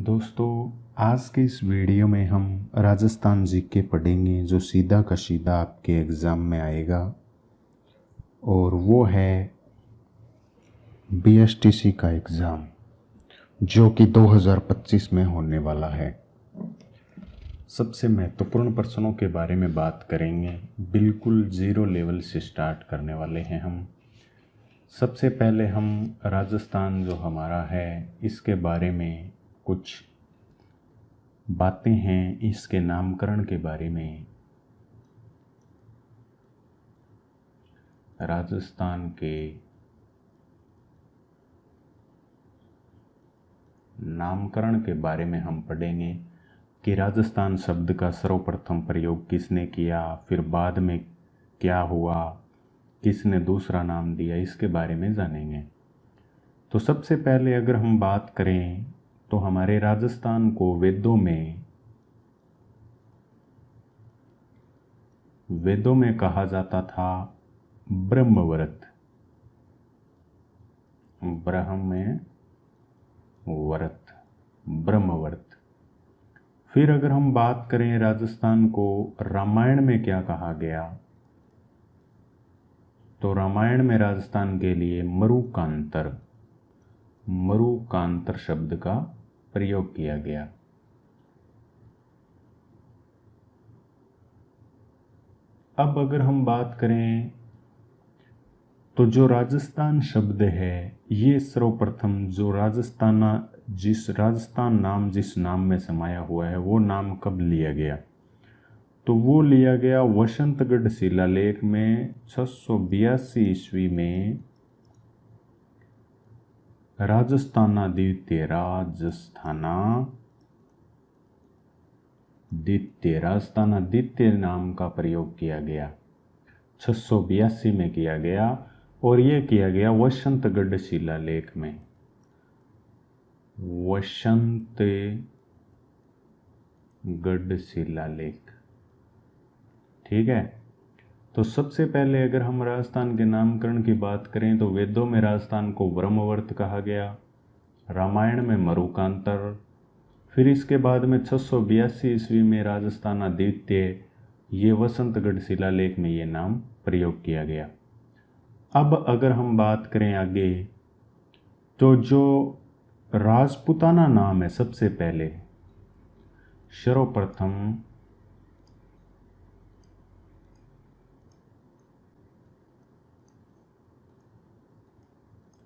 दोस्तों, आज के इस वीडियो में हम राजस्थान जीके पढ़ेंगे जो सीधा का सीधा आपके एग्ज़ाम में आएगा और वो है बीएसटीसी का एग्ज़ाम जो कि 2025 में होने वाला है। सबसे महत्वपूर्ण प्रश्नों के बारे में बात करेंगे। बिल्कुल ज़ीरो लेवल से स्टार्ट करने वाले हैं हम। सबसे पहले हम राजस्थान जो हमारा है इसके बारे में कुछ बातें हैं, इसके नामकरण के बारे में। राजस्थान के नामकरण के बारे में हम पढ़ेंगे कि राजस्थान शब्द का सर्वप्रथम प्रयोग किसने किया, फिर बाद में क्या हुआ, किसने दूसरा नाम दिया, इसके बारे में जानेंगे। तो सबसे पहले अगर हम बात करें तो हमारे राजस्थान को वेदों में कहा जाता था ब्रह्मवरत। ब्रह्मवरत। फिर अगर हम बात करें राजस्थान को रामायण में क्या कहा गया, तो रामायण में राजस्थान के लिए मरुकांतर शब्द का प्रयोग किया गया। अब अगर हम बात करें तो जो राजस्थान शब्द है ये सर्वप्रथम जो राजस्थान नाम जिस नाम में समाया हुआ है वो नाम कब लिया गया, तो वो लिया गया वसंतगढ़ शिलालेख में 682 ईस्वी में। राजस्थानादित्य नाम का प्रयोग किया गया, 682 में किया गया और यह किया गया वसंतगढ़ शिलालेख में। वसंतगढ़ शिलालेख, ठीक है। तो सबसे पहले अगर हम राजस्थान के नामकरण की बात करें तो वेदों में राजस्थान को ब्रह्मवर्त कहा गया, रामायण में मरुकांतर, फिर इसके बाद में 682 ईस्वी में राजस्थानादित्य, ये वसंतगढ़ शिलालेख में ये नाम प्रयोग किया गया। अब अगर हम बात करें आगे तो जो राजपूताना नाम है सबसे पहले सर्वप्रथम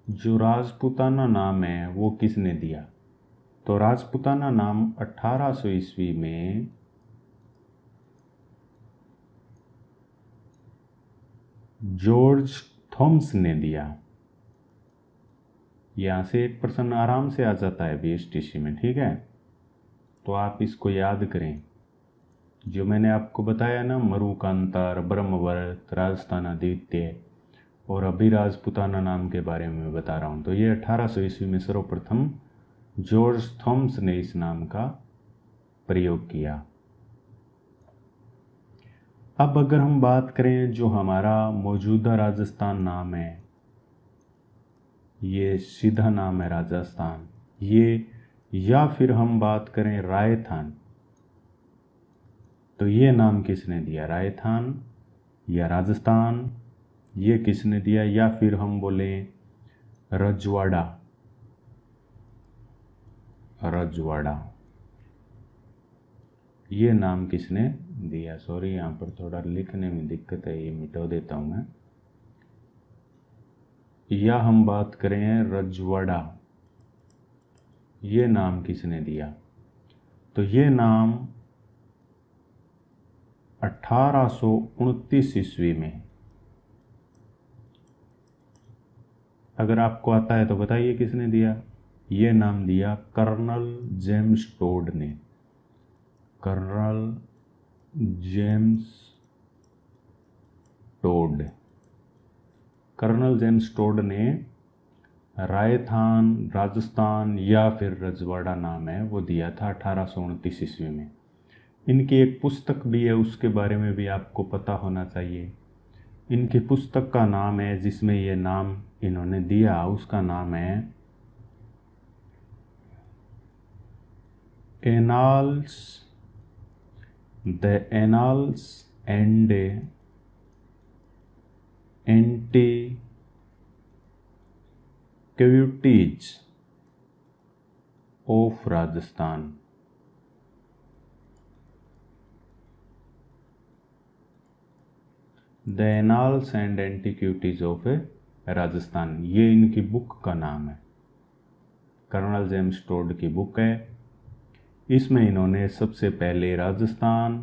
जो राजपूताना नाम है वो किसने दिया, तो राजपूताना नाम 1800 ईस्वी में जॉर्ज थॉमस ने दिया। यहाँ से एक प्रश्न आराम से आ जाता है बीएसटीसी में, ठीक है, तो आप इसको याद करें। जो मैंने आपको बताया ना, मरुकांतर, ब्रह्मवर्त, राजस्थानादित्य और अभी राजपूताना नाम के बारे में बता रहा हूँ, तो ये 1800 ईस्वी में सर्वप्रथम जॉर्ज थॉमस ने इस नाम का प्रयोग किया। अब अगर हम बात करें जो हमारा मौजूदा राजस्थान नाम है, ये सीधा नाम है राजस्थान, ये, या फिर हम बात करें रायथान, तो ये नाम किसने दिया, रायथान या राजस्थान, ये किसने दिया, या फिर हम बोलें रजवाड़ा, ये नाम किसने दिया। सॉरी, यहाँ पर थोड़ा लिखने में दिक्कत है, ये मिटा देता हूँ मैं। या हम बात करें रजवाड़ा, ये नाम किसने दिया, तो ये नाम 1829 ईस्वी में, अगर आपको आता है तो बताइए किसने दिया। ये नाम दिया कर्नल जेम्स टोड ने। कर्नल जेम्स टोड ने रायथान, राजस्थान या फिर रजवाड़ा नाम है वो दिया था 1829 ईस्वी में। इनकी एक पुस्तक भी है, उसके बारे में भी आपको पता होना चाहिए। इनकी पुस्तक का नाम है, जिसमें ये नाम इन्होंने दिया, उसका नाम है annals and antiquities of Rajasthan. The annals and antiquities of Rajasthan, ये इनकी बुक का नाम है, कर्नल जेम्स टोड की बुक है। इसमें इन्होंने सबसे पहले राजस्थान,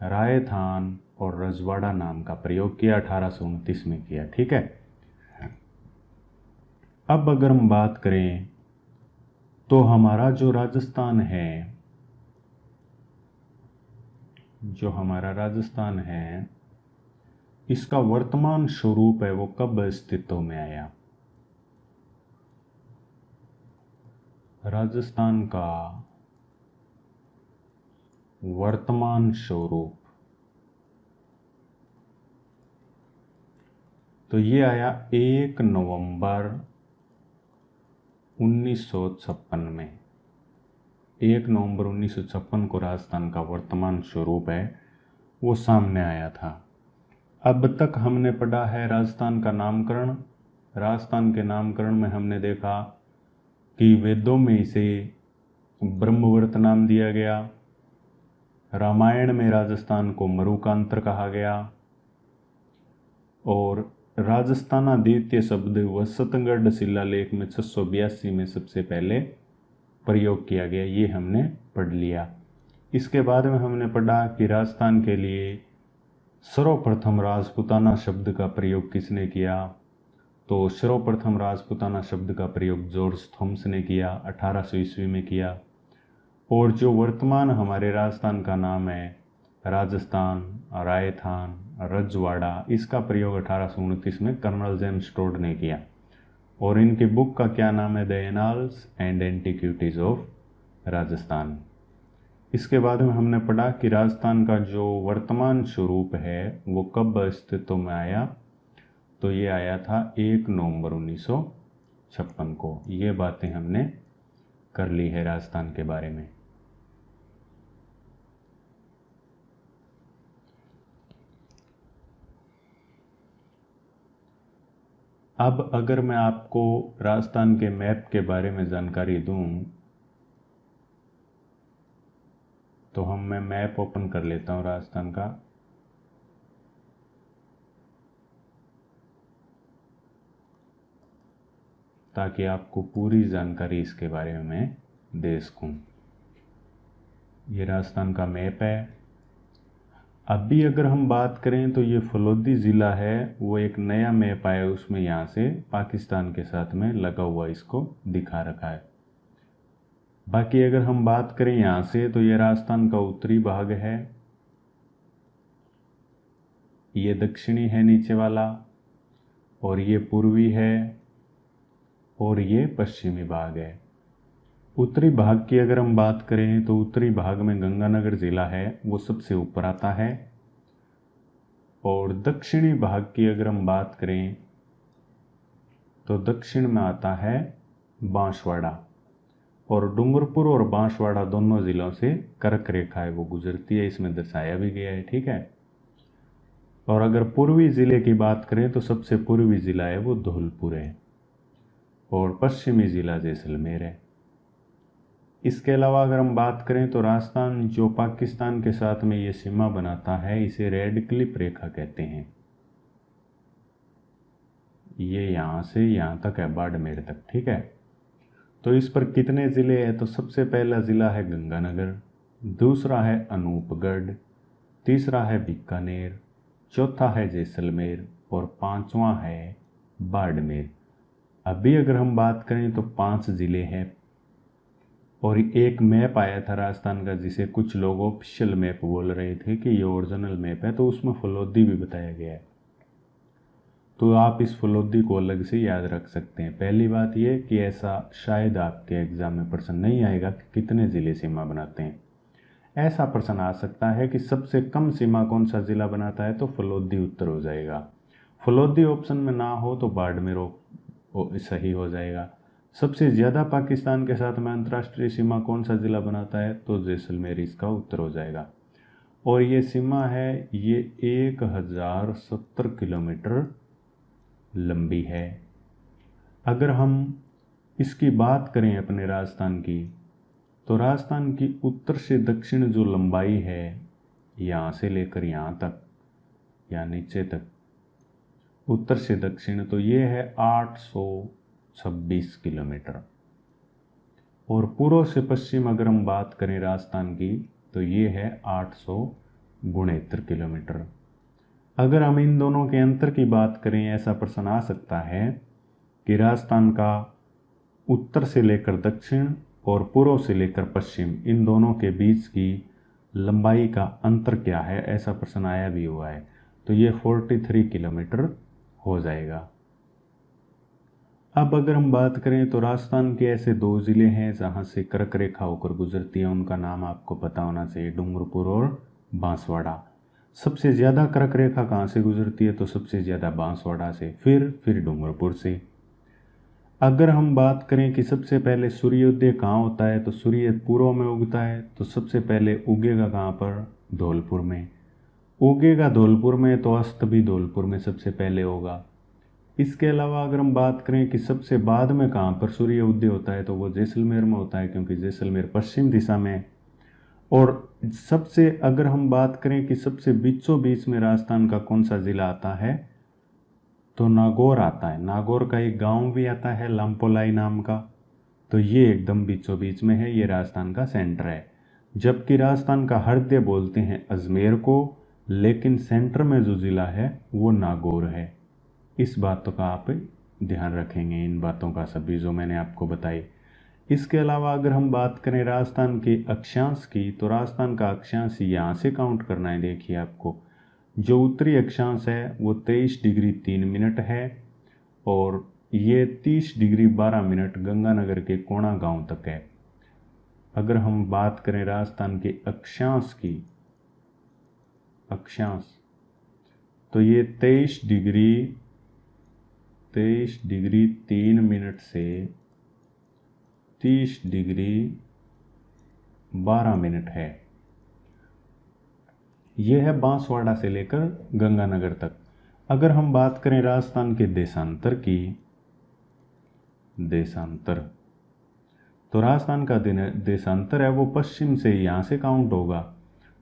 रायथान और रजवाड़ा नाम का प्रयोग किया, 1829 में किया। ठीक है। अब अगर हम बात करें तो हमारा जो राजस्थान है, इसका वर्तमान स्वरूप है वो कब अस्तित्व में आया? राजस्थान का वर्तमान स्वरूप, तो ये आया 1 नवंबर 1956 में। 1 नवंबर 1956 को राजस्थान का वर्तमान स्वरूप है वो सामने आया था। अब तक हमने पढ़ा है राजस्थान का नामकरण। राजस्थान के नामकरण में हमने देखा कि वेदों में इसे ब्रह्मवर्त नाम दिया गया, रामायण में राजस्थान को मरुकांतर कहा गया, और राजस्थानादित्य शब्द वसंतगढ़ शिलालेख में 682 में सबसे पहले प्रयोग किया गया, ये हमने पढ़ लिया। इसके बाद में हमने पढ़ा कि राजस्थान के लिए सर्वप्रथम राजपूताना शब्द का प्रयोग किसने किया? तो सर्वप्रथम राजपूताना शब्द का प्रयोग जॉर्ज थॉमस ने किया, 1800 ईस्वी में किया। और जो वर्तमान हमारे राजस्थान का नाम है राजस्थान, रायथान, रजवाड़ा, इसका प्रयोग 1829 में कर्नल जेम्स टोड ने किया। और इनकी बुक का क्या नाम है? The annals and antiquities of Rajasthan. इसके बाद में हमने पढ़ा कि राजस्थान का जो वर्तमान स्वरूप है वो कब अस्तित्व में आया? तो ये आया था 1 नवंबर 1956 को। ये बातें हमने कर ली है राजस्थान के बारे में। अब अगर मैं आपको राजस्थान के मैप के बारे में जानकारी दूं, तो मैं मैप ओपन कर लेता हूं राजस्थान का। ताकि आपको पूरी जानकारी इसके बारे में मैं दे सकूं। ये राजस्थान का मैप है। अभी अगर हम बात करें तो ये फलोदी ज़िला है, वो एक नया मैप आया, उसमें यहाँ से पाकिस्तान के साथ में लगा हुआ इसको दिखा रखा है। बाकी अगर हम बात करें यहाँ से तो ये राजस्थान का उत्तरी भाग है, ये दक्षिणी है नीचे वाला, और ये पूर्वी है, और ये पश्चिमी भाग है। उत्तरी भाग की अगर हम बात करें तो उत्तरी भाग में गंगानगर ज़िला है, वो सबसे ऊपर आता है। और दक्षिणी भाग की अगर हम बात करें तो दक्षिण में आता है बांसवाड़ा, और डूंगरपुर और बांसवाड़ा दोनों ज़िलों से कर्क रेखा है वो गुजरती है, इसमें दर्शाया भी गया है। ठीक है। और अगर पूर्वी ज़िले की बात करें तो सबसे पूर्वी ज़िला है वो धौलपुर है, और पश्चिमी ज़िला जैसलमेर है। इसके अलावा अगर हम बात करें तो राजस्थान जो पाकिस्तान के साथ में ये सीमा बनाता है, इसे रेड क्लिफ रेखा कहते हैं। ये यहाँ से यहाँ तक है, बाड़मेर तक। ठीक है। तो इस पर कितने ज़िले हैं? तो सबसे पहला ज़िला है गंगानगर, दूसरा है अनूपगढ़, तीसरा है बीकानेर, चौथा है जैसलमेर, और पांचवा है बाड़मेर। अभी अगर हम बात करें तो 5 ज़िले हैं। और एक मैप आया था राजस्थान का जिसे कुछ लोग ऑफिशियल मैप बोल रहे थे कि ये ओरिजिनल मैप है, तो उसमें फलोदी भी बताया गया है। तो आप इस फलोदी को अलग से याद रख सकते हैं। पहली बात यह कि ऐसा शायद आपके एग्जाम में प्रश्न नहीं आएगा कि कितने ज़िले सीमा बनाते हैं। ऐसा प्रश्न आ सकता है कि सबसे कम सीमा कौन सा ज़िला बनाता है, तो फलोदी उत्तर हो जाएगा। फलोदी ऑप्शन में ना हो तो बाड़मेर सही हो जाएगा। सबसे ज़्यादा पाकिस्तान के साथ में अंतर्राष्ट्रीय सीमा कौन सा ज़िला बनाता है, तो जैसलमेर इसका उत्तर हो जाएगा। और ये सीमा है, ये 1070 किलोमीटर लंबी है। अगर हम इसकी बात करें अपने राजस्थान की, तो राजस्थान की उत्तर से दक्षिण जो लंबाई है, यहाँ से लेकर यहाँ तक या नीचे तक, उत्तर से दक्षिण, तो ये है 826 किलोमीटर। और पूर्व से पश्चिम अगर हम बात करें राजस्थान की, तो ये है 869 किलोमीटर। अगर हम इन दोनों के अंतर की बात करें, ऐसा प्रश्न आ सकता है कि राजस्थान का उत्तर से लेकर दक्षिण और पूर्व से लेकर पश्चिम, इन दोनों के बीच की लंबाई का अंतर क्या है, ऐसा प्रश्न आया भी हुआ है। तो ये 43 किलोमीटर हो जाएगा। अब अगर हम बात करें तो राजस्थान के ऐसे 2 ज़िले हैं जहाँ से कर्क रेखा होकर गुजरती है, उनका नाम आपको पता होना चाहिए, डूंगरपुर और बांसवाड़ा। सबसे ज़्यादा कर्क रेखा कहाँ से गुजरती है, तो सबसे ज़्यादा बांसवाड़ा से, फिर डूंगरपुर से। अगर हम बात करें कि सबसे पहले सूर्योदय कहाँ होता है, तो सूर्य पूर्व में उगता है, तो सबसे पहले उगेगा कहाँ पर, धौलपुर में। उगेगा धौलपुर में, तो अस्त भी धौलपुर में सबसे पहले होगा। इसके अलावा अगर हम बात करें कि सबसे बाद में कहाँ पर सूर्य उदय होता है, तो वो जैसलमेर में होता है, क्योंकि जैसलमेर पश्चिम दिशा में। और सबसे अगर हम बात करें कि सबसे बीचों बीच में राजस्थान का कौन सा ज़िला आता है, तो नागौर आता है। नागौर का एक गांव भी आता है लंपोलाई नाम का, तो ये एकदम बीचों बीच में है, ये राजस्थान का सेंटर है। जबकि राजस्थान का हृदय बोलते हैं अजमेर को, लेकिन सेंटर में जो ज़िला है वो नागौर है। इस बातों का आप ध्यान रखेंगे, इन बातों का सभी जो मैंने आपको बताई। इसके अलावा अगर हम बात करें राजस्थान के अक्षांश की, तो राजस्थान का अक्षांश यहाँ से काउंट करना है। देखिए आपको जो उत्तरी अक्षांश है वो 23 डिग्री 3 मिनट है, और ये 30 डिग्री 12 मिनट गंगानगर के कोणा गांव तक है। अगर हम बात करें राजस्थान के अक्षांश की, अक्षांश, तो ये 23 डिग्री 3 मिनट से 30 डिग्री 12 मिनट है। यह है बांसवाड़ा से लेकर गंगानगर तक। अगर हम बात करें राजस्थान के देशांतर की, देशांतर, तो राजस्थान का देशांतर है वो पश्चिम से यहाँ से काउंट होगा,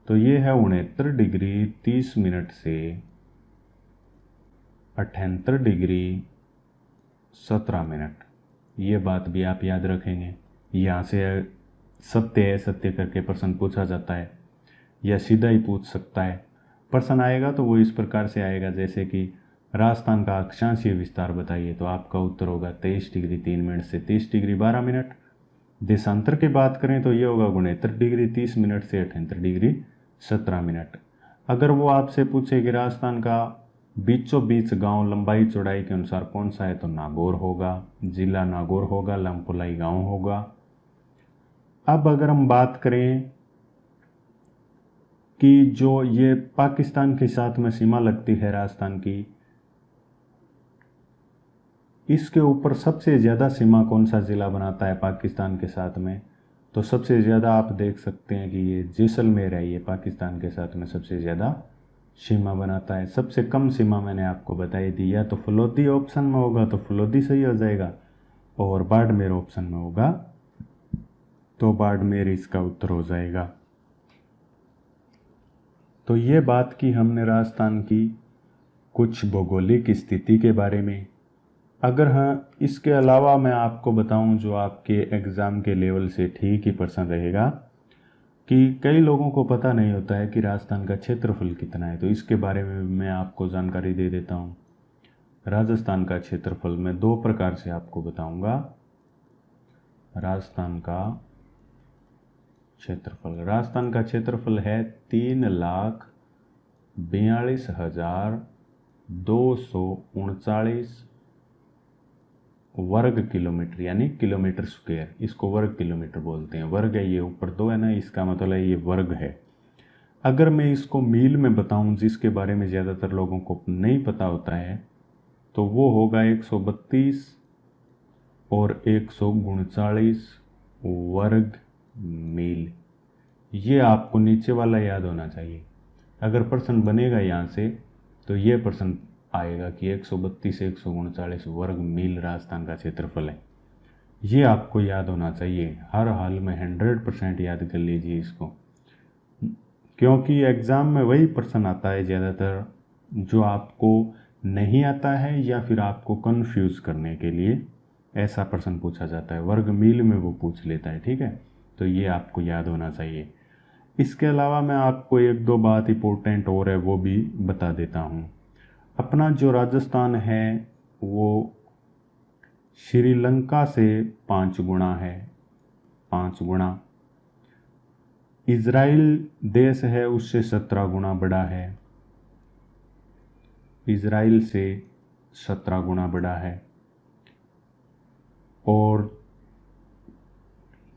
तो ये है 69 डिग्री 30 मिनट से 78 डिग्री 17 मिनट। ये बात भी आप याद रखेंगे। यहाँ से सत्य है सत्य करके प्रश्न पूछा जाता है, या सीधा ही पूछ सकता है। प्रश्न आएगा तो वो इस प्रकार से आएगा, जैसे कि राजस्थान का अक्षांशीय विस्तार बताइए, तो आपका उत्तर होगा 23 डिग्री 3 मिनट से 30 डिग्री 12 मिनट। देशांतर की बात करें तो ये होगा 69 डिग्री 30 मिनट से 78 डिग्री 17 मिनट। अगर वो आपसे पूछे कि राजस्थान का बीचों बीच गांव लंबाई चौड़ाई के अनुसार कौन सा है, तो नागौर होगा, जिला नागौर होगा, लंपोलाई गांव होगा। अब अगर हम बात करें कि जो ये पाकिस्तान के साथ में सीमा लगती है राजस्थान की, इसके ऊपर सबसे ज़्यादा सीमा कौन सा ज़िला बनाता है पाकिस्तान के साथ में, तो सबसे ज़्यादा आप देख सकते हैं कि ये जैसलमेर है, ये पाकिस्तान के साथ में सबसे ज़्यादा सीमा बनाता है। सबसे कम सीमा मैंने आपको बताई दी, या तो फलोदी ऑप्शन में होगा तो फलोदी सही हो जाएगा, और बाड़मेर ऑप्शन में होगा तो बाड़मेर इसका उत्तर हो जाएगा। तो ये बात की हमने राजस्थान की कुछ भौगोलिक स्थिति के बारे में। अगर हाँ, इसके अलावा मैं आपको बताऊं जो आपके एग्ज़ाम के लेवल से ठीक ही प्रश्न रहेगा, कि कई लोगों को पता नहीं होता है कि राजस्थान का क्षेत्रफल कितना है, तो इसके बारे में मैं आपको जानकारी दे देता हूँ। राजस्थान का क्षेत्रफल मैं 2 प्रकार से आपको बताऊंगा। राजस्थान का क्षेत्रफल है 3,42,239 वर्ग किलोमीटर, यानी किलोमीटर स्क्वायर। इसको वर्ग किलोमीटर बोलते हैं। वर्ग है, ये ऊपर 2 है ना, इसका मतलब है ये वर्ग है। अगर मैं इसको मील में बताऊं, जिसके बारे में ज़्यादातर लोगों को नहीं पता होता है, तो वो होगा 132 और 139 वर्ग मील। ये आपको नीचे वाला याद होना चाहिए। अगर प्रश्न बनेगा यहाँ से तो ये प्रश्न आएगा कि 132 139 वर्ग मील राजस्थान का क्षेत्रफल है। ये आपको याद होना चाहिए, हर हाल में 100% याद कर लीजिए इसको, क्योंकि एग्ज़ाम में वही प्रश्न आता है ज़्यादातर जो आपको नहीं आता है या फिर आपको कंफ्यूज करने के लिए ऐसा प्रश्न पूछा जाता है। वर्ग मील में वो पूछ लेता है, ठीक है। तो ये आपको याद होना चाहिए। इसके अलावा मैं आपको एक दो बात इंपॉर्टेंट और है वो भी बता देता हूँ। अपना जो राजस्थान है वो श्रीलंका से 5 गुना है, 5 गुना। इज़राइल देश है उससे 17 गुना बड़ा है, इज़राइल से 17 गुना बड़ा है। और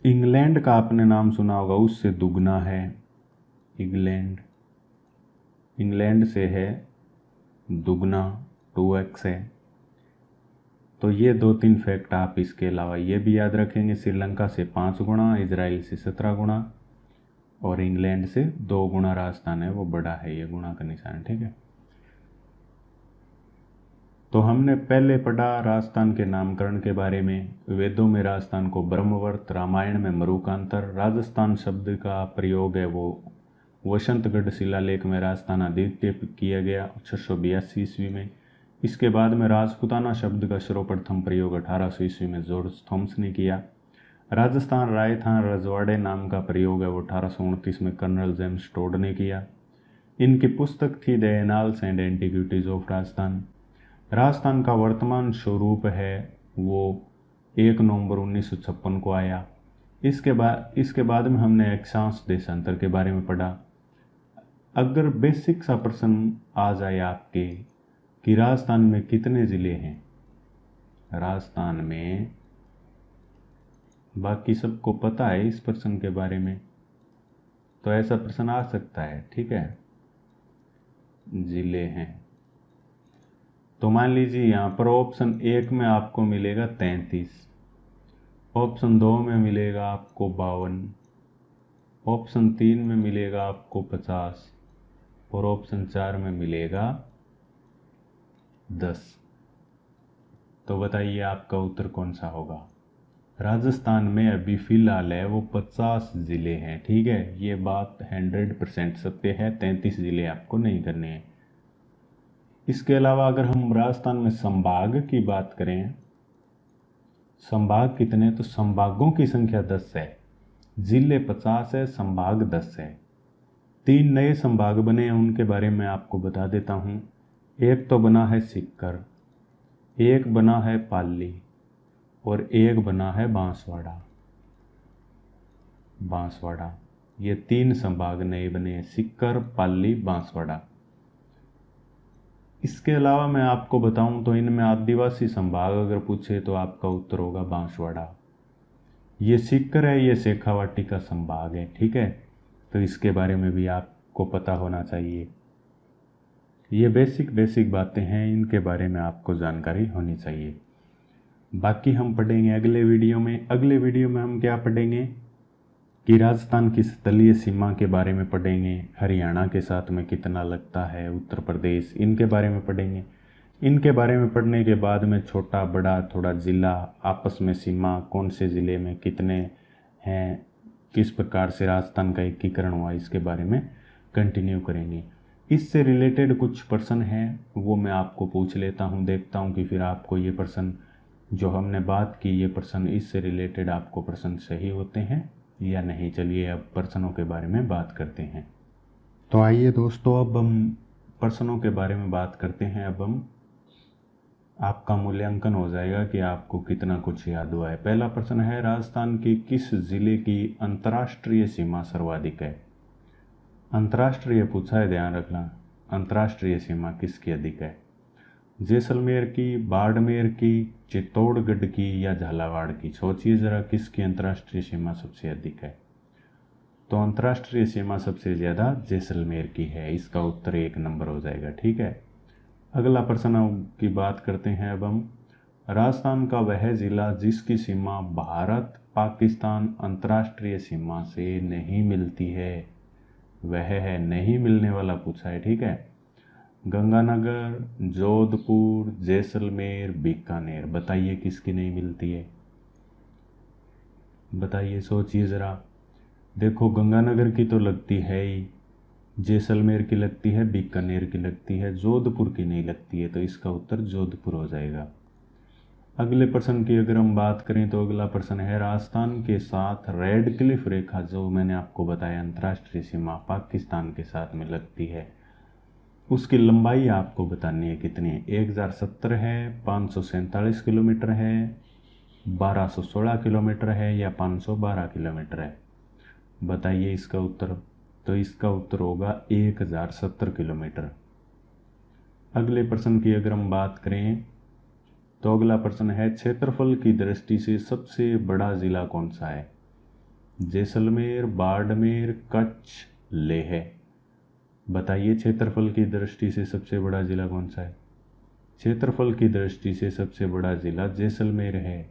इंग्लैंड का आपने नाम सुना होगा, उससे दुगना है। इंग्लैंड से है दुगना, 2x है। तो ये 2-3 फैक्ट आप इसके अलावा ये भी याद रखेंगे, श्रीलंका से 5 गुना, इजराइल से 17 गुना और इंग्लैंड से 2 गुना राजस्थान है वो बड़ा है। ये गुणा का निशान, ठीक है। तो हमने पहले पढ़ा राजस्थान के नामकरण के बारे में। वेदों में राजस्थान को ब्रह्मवर्त, रामायण में मरुकांतर। राजस्थान शब्द का प्रयोग है वो वसंतगढ़ शिलालेख में राजस्थान अद्वितीय किया गया 682 ईस्वी में। इसके बाद में राजपुताना शब्द का सर्वप्रथम प्रयोग 1800 ईस्वी में जॉर्ज थॉम्स ने किया। राजस्थान रायथान रजवाड़े नाम का प्रयोग है वो 1829 में कर्नल जेम्स टोड ने किया। इनकी पुस्तक थी the annals and antiquities of Rajasthan. Rajasthan का वर्तमान स्वरूप है वो 1 नवंबर 1956 को आया। इसके बाद में हमने अक्षांश देशांतर के बारे में पढ़ा। अगर बेसिक सा प्रश्न आ जाए आपके कि राजस्थान में कितने ज़िले हैं, राजस्थान में बाकी सबको पता है इस प्रश्न के बारे में, तो ऐसा प्रश्न आ सकता है, ठीक है। ज़िले हैं तो मान लीजिए यहाँ पर ऑप्शन 1 में आपको मिलेगा 33, ऑप्शन 2 में मिलेगा आपको 52, ऑप्शन 3 में मिलेगा आपको 50 और ऑप्शन 4 में मिलेगा 10। तो बताइए आपका उत्तर कौन सा होगा। राजस्थान में अभी फिलहाल है वो 50 ज़िले हैं, ठीक है। ये बात 100% सत्य है, 33 ज़िले आपको नहीं करने हैं। इसके अलावा अगर हम राजस्थान में संभाग की बात करें, संभाग कितने, तो संभागों की संख्या 10 है, जिले 50 है, संभाग 10 है। 3 नए संभाग बने हैं, उनके बारे में आपको बता देता हूँ। एक तो बना है सीकर, एक बना है पाली और एक बना है बांसवाड़ा। ये 3 संभाग नए बने हैं, सीकर, पाली, बांसवाड़ा। इसके अलावा मैं आपको बताऊं तो इनमें आदिवासी संभाग अगर पूछे तो आपका उत्तर होगा बांसवाड़ा। ये सीकर है, ये शेखावाटी का संभाग है, ठीक है। तो इसके बारे में भी आपको पता होना चाहिए। ये बेसिक बातें हैं, इनके बारे में आपको जानकारी होनी चाहिए। बाकी हम पढ़ेंगे अगले वीडियो में। अगले वीडियो में हम क्या पढ़ेंगे कि राजस्थान की तलीय सीमा के बारे में पढ़ेंगे, हरियाणा के साथ में कितना लगता है, उत्तर प्रदेश, इनके बारे में पढ़ेंगे। इनके बारे में पढ़ने के बाद में छोटा बड़ा थोड़ा ज़िला, आपस में सीमा, कौन से ज़िले में कितने हैं, किस प्रकार से राजस्थान का एकीकरण हुआ, इसके बारे में कंटिन्यू करेंगे। इससे रिलेटेड कुछ प्रश्न हैं वो मैं आपको पूछ लेता हूँ, देखता हूँ कि फिर आपको ये प्रश्न जो हमने बात की, ये प्रश्न इससे रिलेटेड आपको प्रश्न सही होते हैं या नहीं। चलिए अब प्रश्नों के बारे में बात करते हैं। तो आइए दोस्तों, अब हम प्रश्नों के बारे में बात करते हैं। अब हम आपका मूल्यांकन हो जाएगा कि आपको कितना कुछ याद हुआ है। पहला प्रश्न है, राजस्थान की किस जिले की अंतर्राष्ट्रीय सीमा सर्वाधिक है। अंतर्राष्ट्रीय पूछा है, ध्यान रखना, अंतर्राष्ट्रीय सीमा किसकी अधिक है। जैसलमेर की, बाड़मेर की, चित्तौड़गढ़ की या झालावाड़ की। सोचिए ज़रा किसकी अंतर्राष्ट्रीय सीमा सबसे अधिक है। तो अंतर्राष्ट्रीय सीमा सबसे ज़्यादा जैसलमेर की है, इसका उत्तर 1 नंबर हो जाएगा, ठीक है। अगला प्रश्न की बात करते हैं अब हम। राजस्थान का वह जिला जिसकी सीमा भारत पाकिस्तान अंतर्राष्ट्रीय सीमा से नहीं मिलती है, वह है, नहीं मिलने वाला पूछा है, ठीक है। गंगानगर, जोधपुर, जैसलमेर, बीकानेर, बताइए किसकी नहीं मिलती है, बताइए, सोचिए ज़रा। देखो गंगानगर की तो लगती है ही, जैसलमेर की लगती है, बीकानेर की लगती है, जोधपुर की नहीं लगती है, तो इसका उत्तर जोधपुर हो जाएगा। अगले प्रश्न की अगर हम बात करें तो अगला प्रश्न है, राजस्थान के साथ रेड क्लिफ रेखा जो मैंने आपको बताया अंतर्राष्ट्रीय सीमा पाकिस्तान के साथ में लगती है, उसकी लंबाई आपको बतानी है कितनी है। 1070 है, 547 किलोमीटर है, 1216 किलोमीटर है या 512 किलोमीटर है, बताइए इसका उत्तर। तो इसका उत्तर होगा 1070 किलोमीटर। अगले प्रश्न की अगर हम बात करें तो अगला प्रश्न है, क्षेत्रफल की दृष्टि से सबसे बड़ा जिला कौन सा है, जैसलमेर, बाड़मेर, कच्छ, लेह, बताइए क्षेत्रफल की दृष्टि से सबसे बड़ा जिला कौन सा है। क्षेत्रफल की दृष्टि से सबसे बड़ा जिला जैसलमेर है।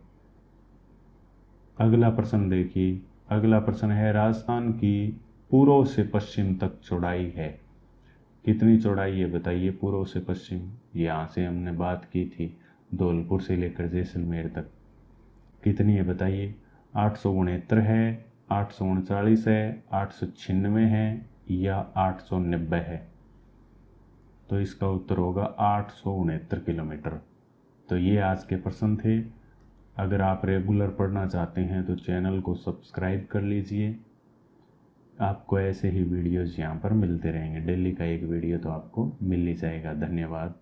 अगला प्रश्न देखिए, अगला प्रश्न है, राजस्थान की पूर्व से पश्चिम तक चौड़ाई है, कितनी चौड़ाई है बताइए, पूर्व से पश्चिम, यहाँ से हमने बात की थी धौलपुर से लेकर जैसलमेर तक, कितनी है बताइए। 869 है, 839 है, 896 है या 890 है, तो इसका उत्तर होगा 869 किलोमीटर। तो ये आज के प्रश्न थे। अगर आप रेगुलर पढ़ना चाहते हैं तो चैनल को सब्सक्राइब कर लीजिए, आपको ऐसे ही वीडियोज़ यहाँ पर मिलते रहेंगे, डेली का एक वीडियो तो आपको मिल ही जाएगा। धन्यवाद।